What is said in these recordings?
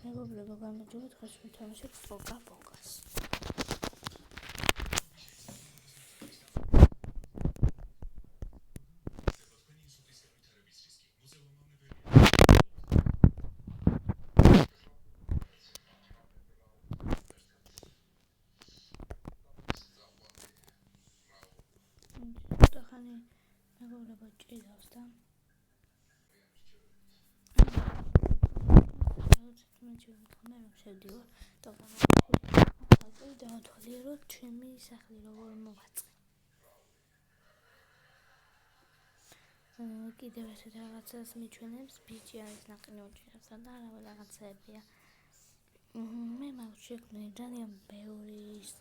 მეგობრებო, გამარჯობათ, ხეს ვითამაშებთ პოკა-პოკას. ხანი მეგობრებო, ჭირავს და შევდივარ და დავთვალე, რომ ჩემი სახლი როგორ მოვაწყე. კიდევ ესეთ რაღაცას მიჩვენებს, ბიჭი არის ნაყინი უჭირავს და არავე რაღაცებია. მე მაქვს შექმნილი ძალიან ბევრი ის,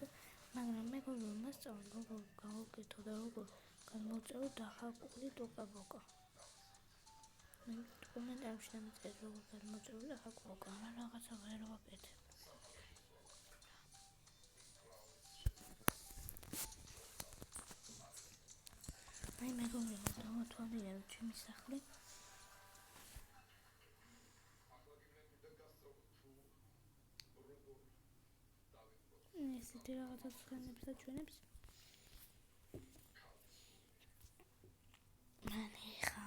მაგრამ მეგობრებო, მასწავლე როგორ გავუკეთო და როგორ გადმოვწერო დახაკული პოკა-პოკა. კომენტარებში დამიწერეთ, როგორ გადმოვწერო დახაკული პოკა, მაგრამ რაღაცა ვერ ვაკეთებ. აი მეგობრებო, დავთვალე, რომ ჩემი სახლი ესეთი რაღაცას ცხენებს და ჩვენებს. მანიხა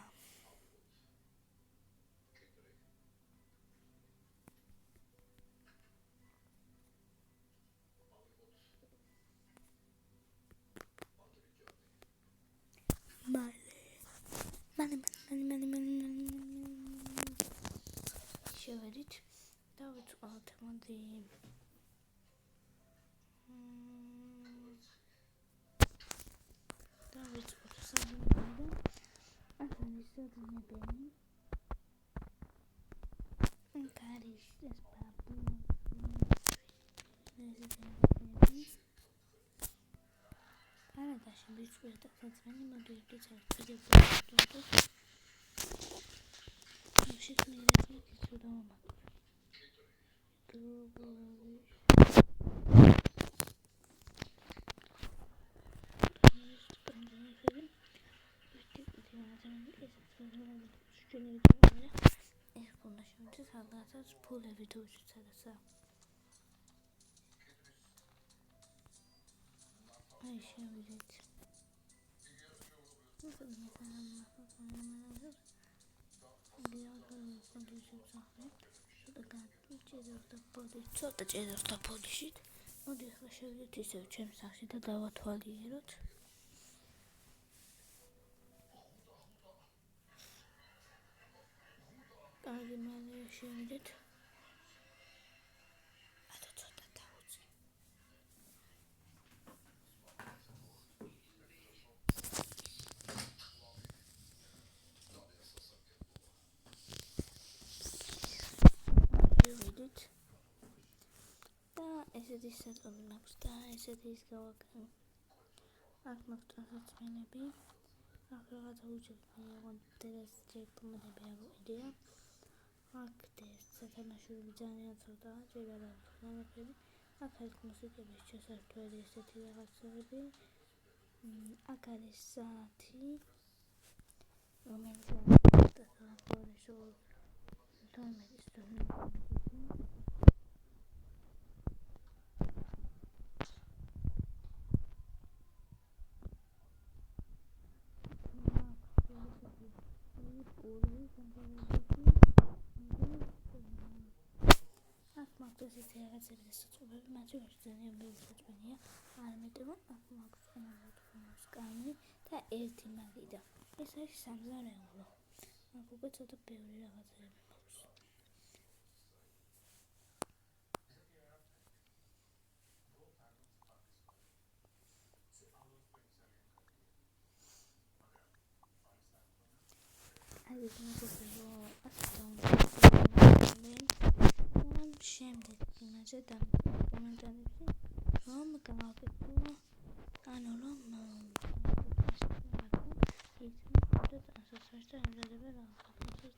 შევედით და ვიწყოთ, მოდი დავიწყოთ საქმე. აქ არის საქმეები. აქ არის ეს პაპუ. კარადაში ვიწყოთ საქმენი, მოდი ვიწყოთ. შექმნილები ისო დავამატოთ. სადაც ფულები თუ სადაც აი შევიდეთ. ცოტა ჭედავს და ფოდიშით. მოდი ახლა შევიდეთ ისევ ჩემს სახლში და დავათვალიეროთ. კარგი, მალე შევიდეთ. ცოტა დავუწე. შევიდეთ. და ესეთი საწოლი მაქვს და ესეთი ის გავაკეთე. აქ მაქვს ტრანსაცმელები. აქ რაღაცა უჩვენე, ოღონდ დერეს ჯერპომდები აგვიდია. აქ ეს სათამაშოები ძალიან ცოტაა, ჭირდა და გამოფები. აქ არის მუსიკების შესართველი ესეთი რაღაცები. აქ არის საათი, რომელიც ესეთი რაღაცები და საწვევები, მათი ვარში ძალიან ბევრი საწვენია. არ მეტევა, აქ მაქვს სკანი და ერთი მაგიდა. ეს არის 3,000 ეურო. აქ უკვე ცოტა ბევრი რაღაცები მაქვს. აი ეს მეგობრებო, ასე შემდეგ იმაზე და კომენტარებში რომ გავაკეთო, ანუ რომ ის და ასოციაცია იმზადება რაღაცას